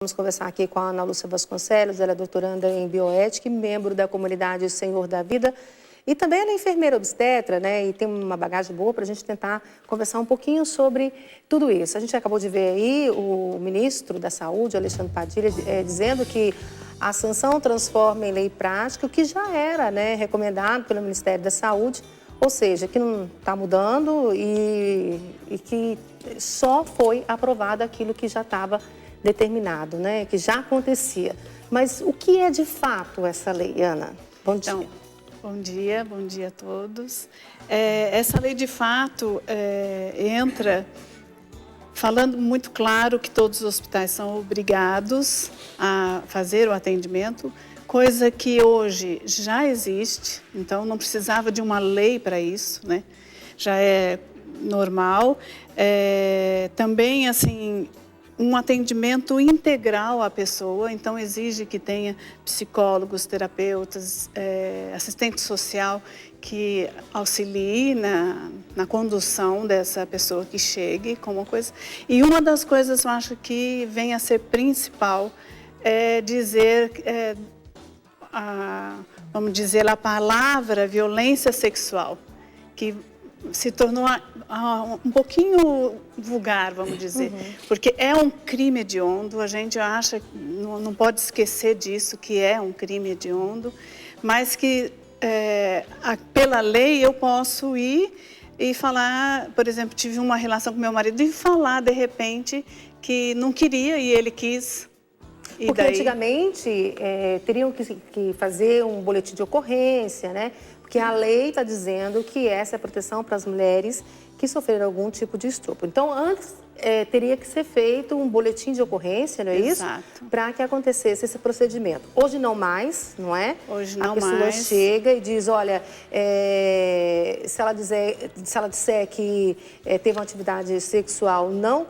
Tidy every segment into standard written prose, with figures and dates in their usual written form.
Vamos conversar aqui com a Ana Lúcia Vasconcelos, ela é doutoranda em bioética e membro da comunidade Senhor da Vida. E também ela é enfermeira obstetra, né? E tem uma bagagem boa para a gente tentar conversar um pouquinho sobre tudo isso. A gente acabou de ver aí o ministro da Saúde, Alexandre Padilha, dizendo que a sanção transforma em lei prática o que já era, né, recomendado pelo Ministério da Saúde, ou seja, que não está mudando e que só foi aprovado aquilo que já estava determinado, né, que já acontecia. Mas o que é de fato essa lei, Ana? Bom dia. Então, bom dia a todos. Essa lei, de fato, entra falando muito claro que todos os hospitais são obrigados a fazer o atendimento, coisa que hoje já existe, então não precisava de uma lei para isso, né? Já é normal. Também, assim, um atendimento integral à pessoa, então exige que tenha psicólogos, terapeutas, assistente social que auxilie na condução dessa pessoa que chegue como coisa. E uma das coisas, eu acho que vem a ser principal, é dizer, vamos dizer, a palavra violência sexual, que se tornou um pouquinho vulgar, vamos dizer, porque é um crime hediondo, a gente acha, não pode esquecer disso, que é um crime hediondo, mas que pela lei eu posso ir e falar, por exemplo, tive uma relação com meu marido e falar de repente que não queria e ele quis. E porque daí... antigamente teriam que fazer um boletim de ocorrência, né? Porque a lei está dizendo que essa é a proteção para as mulheres que sofreram algum tipo de estupro. Então, antes teria que ser feito um boletim de ocorrência, não é Exato. isso? Para que acontecesse esse procedimento. Hoje não mais, não é? Hoje não mais. A pessoa mais. chega e diz, olha, se ela disser que teve uma atividade sexual não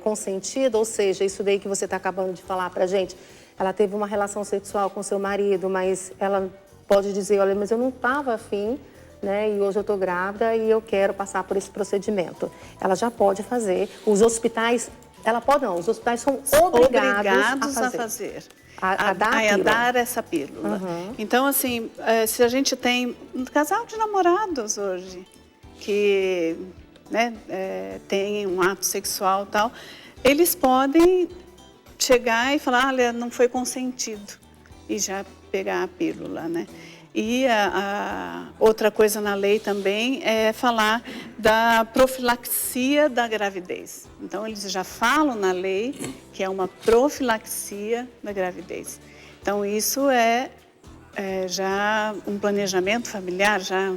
consentida, ou seja, isso daí que você está acabando de falar para a gente, ela teve uma relação sexual com seu marido, mas ela pode dizer, olha, mas eu não estava afim, né? E hoje eu estou grávida e eu quero passar por esse procedimento. Ela já pode fazer. Os hospitais, ela pode não, os hospitais são obrigados a fazer. A dar essa pílula. Então, assim, se a gente tem um casal de namorados hoje, que né, tem um ato sexual e tal, eles podem chegar e falar, olha, não foi consentido, e já pegar a pílula, né? E a outra coisa na lei também é falar da profilaxia da gravidez. Então, eles já falam na lei que é uma profilaxia da gravidez. Então, isso é já um planejamento familiar já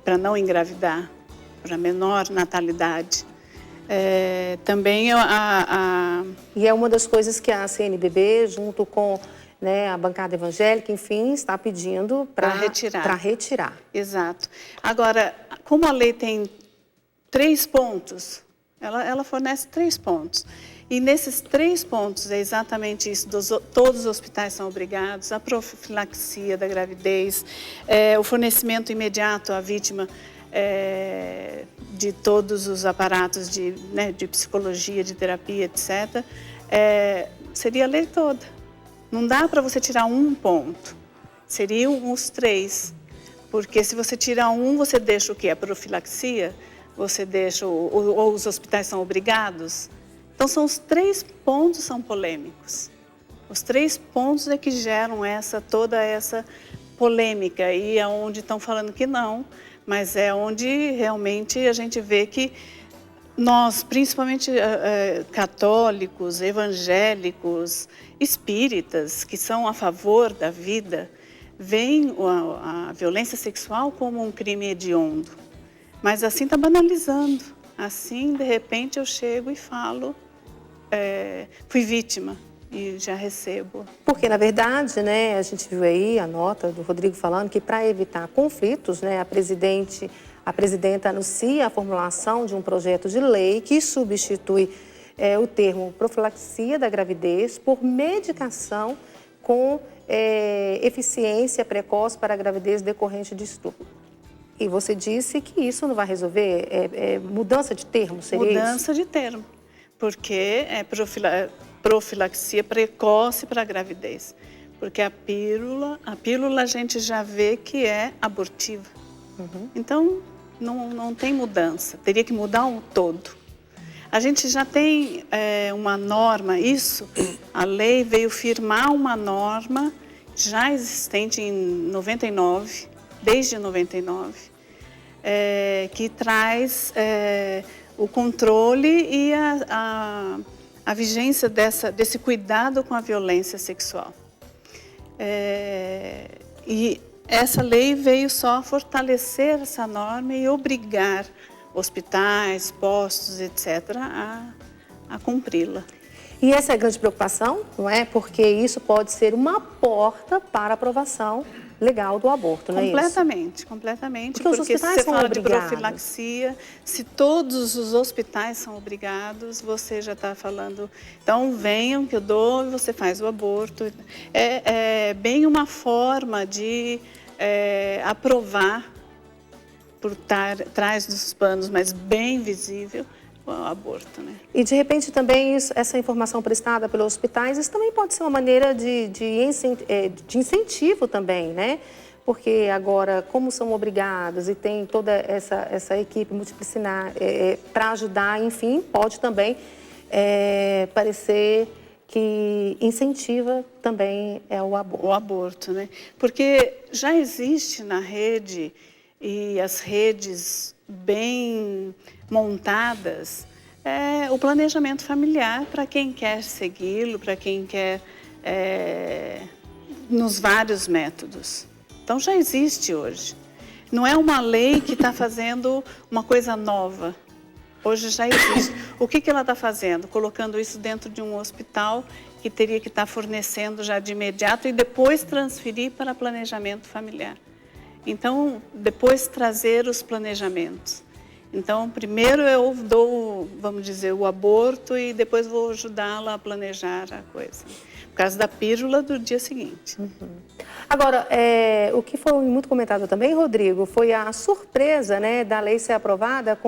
para não engravidar, para menor natalidade. Também E é uma das coisas que a CNBB, junto com a bancada evangélica, enfim, está pedindo para retirar. Exato. Agora, como a lei tem 3 pontos, ela fornece 3 pontos. E nesses 3 pontos é exatamente isso, todos os hospitais são obrigados, a profilaxia da gravidez, o fornecimento imediato à vítima de todos os aparatos de psicologia, de terapia, etc., seria a lei toda. Não dá para você tirar um ponto, seriam os 3. Porque se você tirar um, você deixa o quê? A profilaxia, você deixa, ou os hospitais são obrigados. Então, são os 3 pontos são polêmicos. Os 3 pontos é que geram toda essa polêmica. E é onde estão falando que não, mas é onde realmente a gente vê que nós, principalmente católicos, evangélicos, espíritas, que são a favor da vida, veem a violência sexual como um crime hediondo. Mas assim está banalizando. Assim, de repente, eu chego e falo, fui vítima e já recebo. Porque, na verdade, né, a gente viu aí a nota do Rodrigo falando que para evitar conflitos, né, a presidenta anuncia a formulação de um projeto de lei que substitui o termo profilaxia da gravidez por medicação com eficiência precoce para a gravidez decorrente de estupro. E você disse que isso não vai resolver, mudança de termo, seria isso? Mudança de termo, porque profilaxia precoce para a gravidez. Porque a pílula a gente já vê que é abortiva. Então, não tem mudança, teria que mudar um todo. A gente já tem uma norma, a lei veio firmar uma norma já existente em 99, desde 99, que traz o controle e a vigência desse cuidado com a violência sexual. E essa lei veio só fortalecer essa norma e obrigar hospitais, postos, etc., a cumpri-la. E essa é a grande preocupação, não é? Porque isso pode ser uma porta para a aprovação legal do aborto, não é isso? Completamente. Porque se você fala de profilaxia, se todos os hospitais são obrigados, você já está falando, então venham que eu dou e você faz o aborto. É bem uma forma de aprovar por trás dos panos, mas bem visível, o aborto, né? E de repente também essa informação prestada pelos hospitais, isso também pode ser uma maneira de incentivo também, né? Porque agora, como são obrigados e tem toda essa equipe multidisciplinar para ajudar, enfim, pode também parecer que incentiva também o aborto. O aborto, né? Porque já existe na rede, e as redes bem montadas, o planejamento familiar para quem quer segui-lo, para quem quer nos vários métodos. Então já existe hoje. Não é uma lei que está fazendo uma coisa nova. Hoje já existe. O que ela está fazendo? Colocando isso dentro de um hospital que teria que estar fornecendo já de imediato e depois transferir para planejamento familiar. Então, depois trazer os planejamentos. Então, primeiro eu dou, vamos dizer, o aborto e depois vou ajudá-la a planejar a coisa. Por causa da pílula do dia seguinte. Agora, o que foi muito comentado também, Rodrigo, foi a surpresa, né, da lei ser aprovada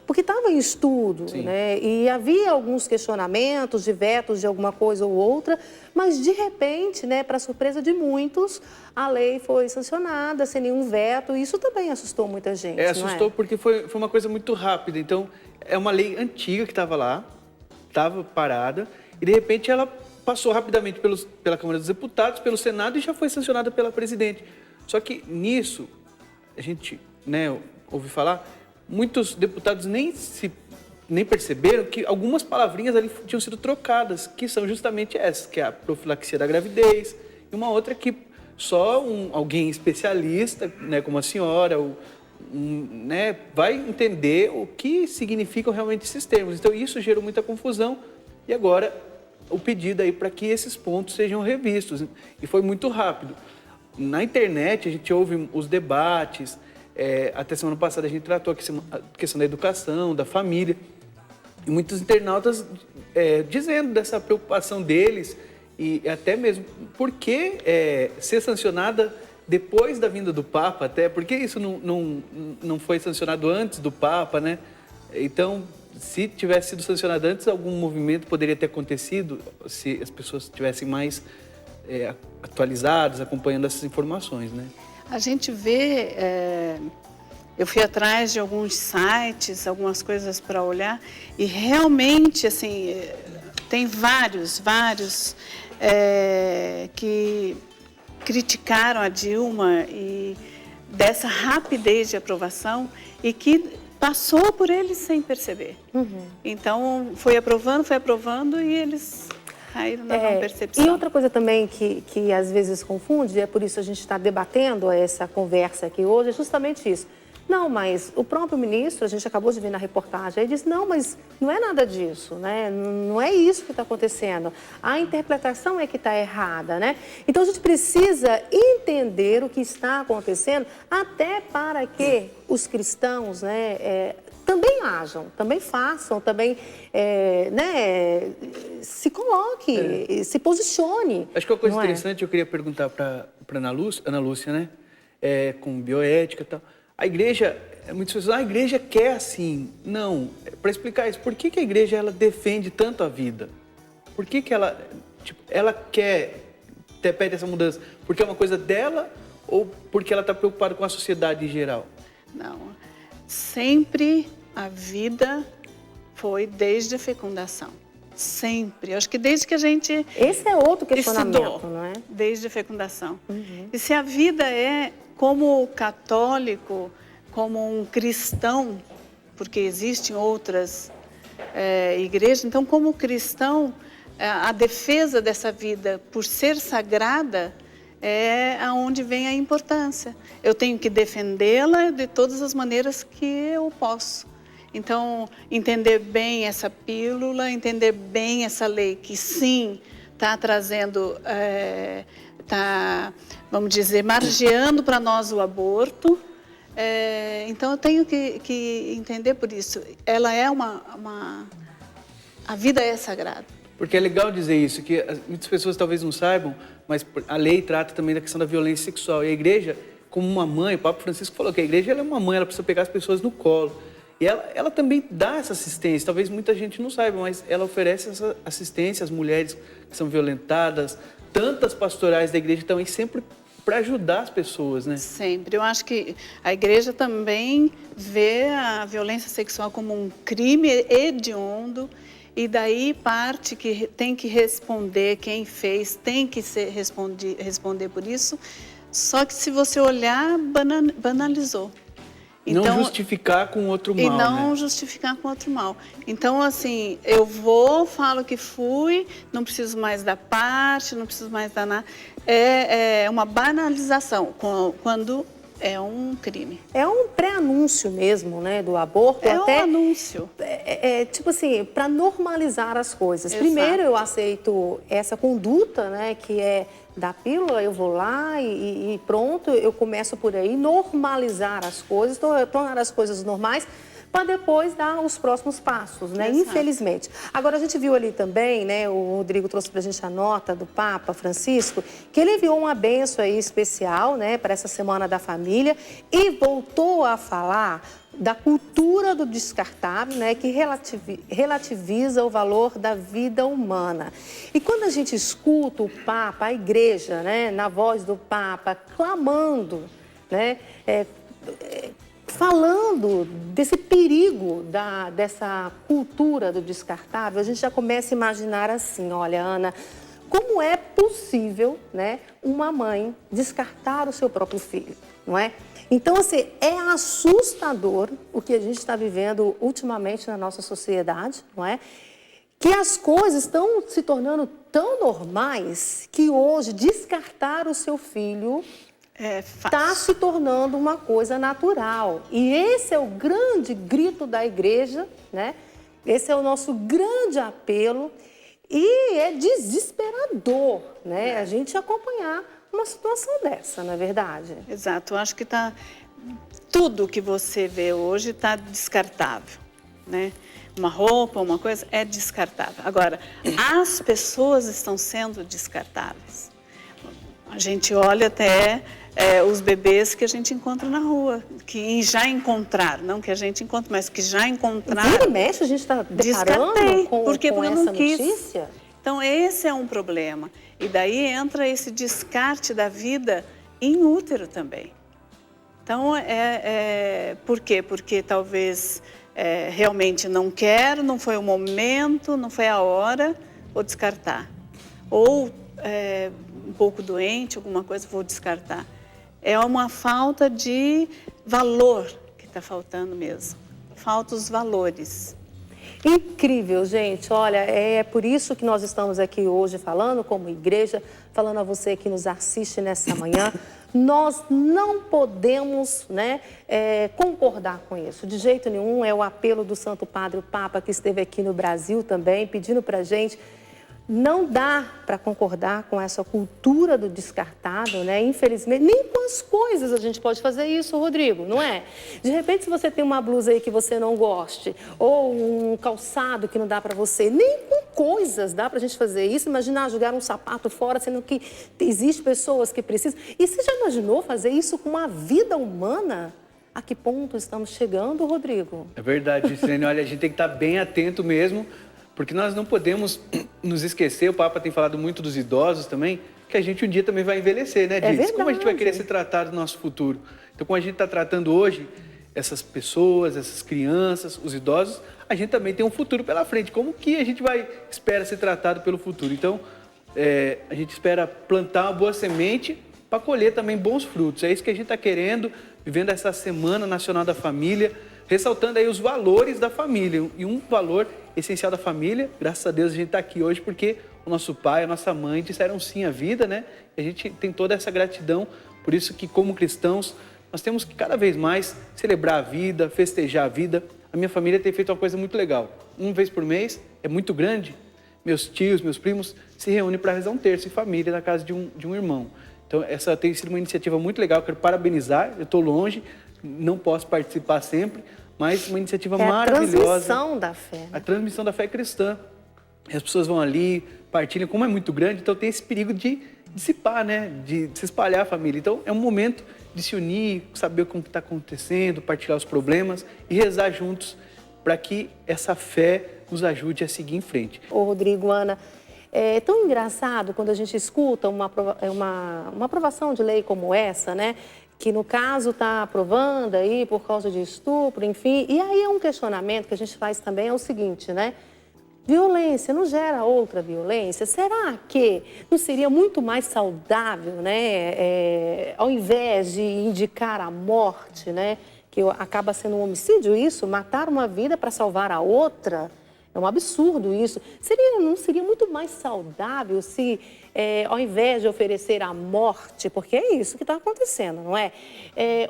porque estava em estudo, né? E havia alguns questionamentos de vetos de alguma coisa ou outra, mas de repente, né, para surpresa de muitos, a lei foi sancionada sem nenhum veto. E isso também assustou muita gente. Assustou porque foi uma coisa muito rápida. Então, é uma lei antiga que estava lá, estava parada, e de repente ela passou rapidamente pela Câmara dos Deputados, pelo Senado e já foi sancionada pela presidente. Só que nisso, a gente, né, ouviu falar, muitos deputados nem perceberam que algumas palavrinhas ali tinham sido trocadas, que são justamente essas, que é a profilaxia da gravidez, e uma outra que só alguém especialista, né, como a senhora, né, vai entender o que significam realmente esses termos. Então, isso gerou muita confusão e agora o pedido aí para que esses pontos sejam revistos. E foi muito rápido. Na internet, a gente ouve os debates. Até semana passada a gente tratou a questão da educação, da família, e muitos internautas dizendo dessa preocupação deles e até mesmo por que ser sancionada depois da vinda do Papa, até porque isso não foi sancionado antes do Papa, né? Então, se tivesse sido sancionado antes, algum movimento poderia ter acontecido se as pessoas estivessem mais atualizadas, acompanhando essas informações, né? A gente vê, eu fui atrás de alguns sites, algumas coisas para olhar, e realmente, assim, tem vários que criticaram a Dilma e dessa rapidez de aprovação e que passou por eles sem perceber. Então, foi aprovando e eles caíram na não percepção. E outra coisa também que às vezes confunde, é por isso a gente está debatendo essa conversa aqui hoje, é justamente isso. Não, mas o próprio ministro, a gente acabou de ver na reportagem, ele disse, não, mas não é nada disso, né? Não é isso que está acontecendo. A interpretação é que está errada, né? Então, a gente precisa entender o que está acontecendo, até para que os cristãos, né, também ajam, também façam, também se coloque, se posicione. Acho que uma coisa interessante eu queria perguntar para Ana Lúcia, né? Com bioética e tal. A igreja, muitas pessoas, a igreja quer assim. Não, para explicar isso, por que a igreja ela defende tanto a vida? Por que que ela, tipo, ela pede essa mudança? Porque é uma coisa dela ou porque ela está preocupada com a sociedade em geral? Não, sempre a vida foi desde a fecundação. Sempre. Eu acho que desde que a gente Esse é outro questionamento, estudou, não é? desde a fecundação. E se a vida é como católico, como um cristão, porque existem outras igrejas, então como cristão, a defesa dessa vida por ser sagrada é aonde vem a importância. Eu tenho que defendê-la de todas as maneiras que eu posso. Então, entender bem essa pílula, entender bem essa lei que sim está trazendo, vamos dizer, margeando para nós o aborto. Então, eu tenho que entender por isso. Ela é a vida é sagrada. Porque é legal dizer isso, que muitas pessoas talvez não saibam, mas a lei trata também da questão da violência sexual. E a igreja, como uma mãe, o Papa Francisco falou que a igreja ela é uma mãe, ela precisa pegar as pessoas no colo. E ela também dá essa assistência, talvez muita gente não saiba, mas ela oferece essa assistência às mulheres que são violentadas, tantas pastorais da igreja também, sempre para ajudar as pessoas, né? Sempre. Eu acho que a igreja também vê a violência sexual como um crime hediondo, e daí parte que tem que responder, quem fez tem que responder por isso, só que se você olhar, banalizou. Então, não justificar com outro mal, e não justificar com outro mal. Então, assim, eu falo que fui, não preciso mais dar parte, não preciso mais dar nada. É uma banalização quando é um crime. É um pré-anúncio mesmo, né, do aborto. É um anúncio. Tipo assim, para normalizar as coisas. Exato. Primeiro eu aceito essa conduta, né, que é da pílula, eu vou lá e pronto, eu começo por aí, normalizar as coisas, tornar as coisas normais, para depois dar os próximos passos, né? Exato. Infelizmente. Agora, a gente viu ali também, né, o Rodrigo trouxe para a gente a nota do Papa Francisco, que ele enviou uma bênção aí especial, né, para essa Semana da Família e voltou a falar da cultura do descartável, né, que relativiza o valor da vida humana. E quando a gente escuta o Papa, a Igreja, né, na voz do Papa, clamando, né, falando desse perigo dessa cultura do descartável, a gente já começa a imaginar assim, olha, Ana, como é possível, né, uma mãe descartar o seu próprio filho, não é? Então, assim, é assustador o que a gente está vivendo ultimamente na nossa sociedade, não é? Que as coisas estão se tornando tão normais que hoje descartar o seu filho está se tornando uma coisa natural. E esse é o grande grito da igreja, né? Esse é o nosso grande apelo e é desesperador, né? A gente acompanhar uma situação dessa, na verdade. Exato, eu acho que tudo que você vê hoje está descartável, né? Uma roupa, uma coisa é descartável. Agora, as pessoas estão sendo descartáveis. A gente olha até os bebês que a gente encontra na rua, que já encontraram, não que a gente encontra, mas que já encontraram. Vira e mexe, a gente está deparando com porque eu essa não quis. Notícia? Então, esse é um problema. E daí entra esse descarte da vida em útero também. Então, por quê? Porque talvez realmente não quero, não foi o momento, não foi a hora, vou descartar. Ou um pouco doente, alguma coisa, vou descartar. É uma falta de valor que está faltando mesmo. Faltam os valores. Incrível, gente. Olha, é por isso que nós estamos aqui hoje falando como igreja, falando a você que nos assiste nessa manhã. Nós não podemos, né, concordar com isso, de jeito nenhum. É o apelo do Santo Padre, o Papa, que esteve aqui no Brasil também, pedindo para a gente. Não dá para concordar com essa cultura do descartável, né? Infelizmente, nem com as coisas a gente pode fazer isso, Rodrigo, não é? De repente, se você tem uma blusa aí que você não goste, ou um calçado que não dá para você, nem com coisas dá para a gente fazer isso. Imaginar jogar um sapato fora, sendo que existem pessoas que precisam. E você já imaginou fazer isso com uma vida humana? A que ponto estamos chegando, Rodrigo? É verdade, Gisele. Olha, a gente tem que estar bem atento mesmo, Porque nós não podemos nos esquecer, o Papa tem falado muito dos idosos também, que a gente um dia também vai envelhecer, né, Diz? Como a gente vai querer ser tratado no nosso futuro? Então, como a gente está tratando hoje essas pessoas, essas crianças, os idosos, a gente também tem um futuro pela frente. Como que a gente espera ser tratado pelo futuro? Então, a gente espera plantar uma boa semente para colher também bons frutos. É isso que a gente está querendo, vivendo essa Semana Nacional da Família, ressaltando aí os valores da família. E um valor essencial da família, graças a Deus a gente está aqui hoje porque o nosso pai, a nossa mãe disseram sim à vida, né? E a gente tem toda essa gratidão, por isso que como cristãos nós temos que cada vez mais celebrar a vida, festejar a vida. A minha família tem feito uma coisa muito legal. Uma vez por mês, é muito grande, meus tios, meus primos se reúnem para rezar um terço em família na casa de um irmão. Então essa tem sido uma iniciativa muito legal, quero parabenizar, eu estou longe, não posso participar sempre, mas uma iniciativa maravilhosa. A transmissão da fé. Né? A transmissão da fé cristã. As pessoas vão ali, partilham, como é muito grande, então tem esse perigo de dissipar, né? De se espalhar a família. Então é um momento de se unir, saber como está acontecendo, partilhar os problemas e rezar juntos para que essa fé nos ajude a seguir em frente. Ô Rodrigo, Ana, é tão engraçado quando a gente escuta uma aprovação de lei como essa, né? Que no caso está aprovando aí por causa de estupro, enfim. E aí é um questionamento que a gente faz também, é o seguinte, né? Violência não gera outra violência? Será que não seria muito mais saudável, né? Ao invés de indicar a morte, né? Que acaba sendo um homicídio isso, matar uma vida para salvar a outra? É um absurdo isso. Não seria muito mais saudável se, ao invés de oferecer a morte, porque é isso que está acontecendo, não é?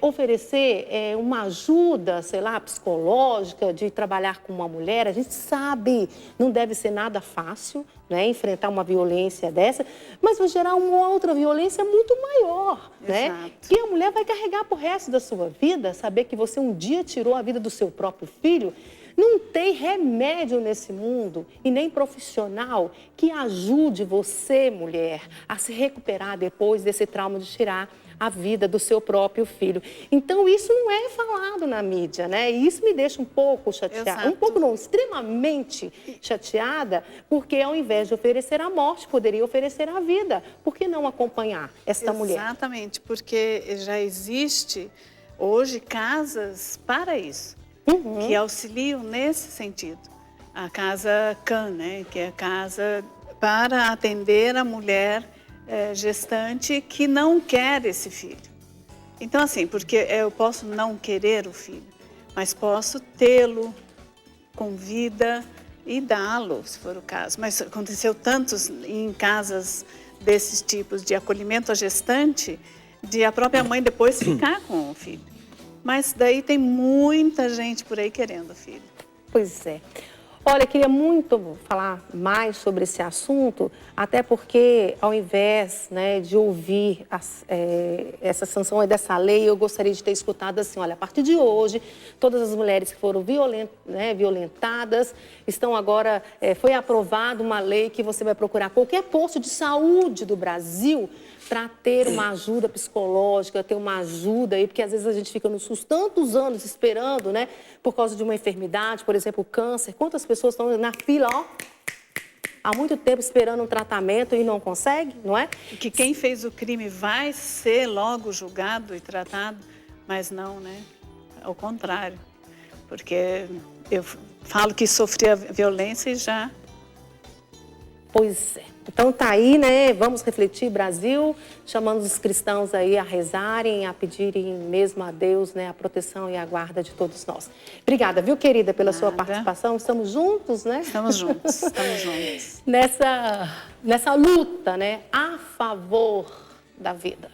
Oferecer uma ajuda, sei lá, psicológica, de trabalhar com uma mulher. A gente sabe, não deve ser nada fácil, né, enfrentar uma violência dessa, mas vai gerar uma outra violência muito maior, né? Que a mulher vai carregar pro resto da sua vida, saber que você um dia tirou a vida do seu próprio filho. Não tem remédio nesse mundo e nem profissional que ajude você, mulher, a se recuperar depois desse trauma de tirar a vida do seu próprio filho. Então, isso não é falado na mídia, né? E isso me deixa um pouco chateada, Exato. um pouco não, extremamente chateada, porque ao invés de oferecer a morte, poderia oferecer a vida. Por que não acompanhar esta mulher? Exatamente, porque já existe hoje casas para isso. Que auxiliam nesse sentido. A Casa CAN, né, que é a casa para atender a mulher gestante que não quer esse filho. Então, assim, porque eu posso não querer o filho, mas posso tê-lo com vida e dá-lo, se for o caso. Mas aconteceu tantos em casas desses tipos de acolhimento à gestante, de a própria mãe depois ficar com o filho. Mas daí tem muita gente por aí querendo filho. Pois é. Olha, queria muito falar mais sobre esse assunto, até porque ao invés, né, de ouvir essa sanção dessa lei, eu gostaria de ter escutado assim, olha, a partir de hoje, todas as mulheres que foram violentadas estão agora, foi aprovada uma lei que você vai procurar qualquer posto de saúde do Brasil para ter uma ajuda psicológica, ter uma ajuda aí, porque às vezes a gente fica no SUS tantos anos esperando, né, por causa de uma enfermidade, por exemplo, o câncer. Quantas pessoas estão na fila, ó, há muito tempo esperando um tratamento e não consegue, não é? Que quem fez o crime vai ser logo julgado e tratado, mas não, né? Ao contrário, porque eu falo que sofria violência e já... Pois é. Então tá aí, né? Vamos refletir, Brasil, chamando os cristãos aí a rezarem, a pedirem mesmo a Deus, né, a proteção e a guarda de todos nós. Obrigada, viu, querida, pela sua participação. Estamos juntos, né? Estamos juntos, estamos juntos. Nessa luta, né, a favor da vida.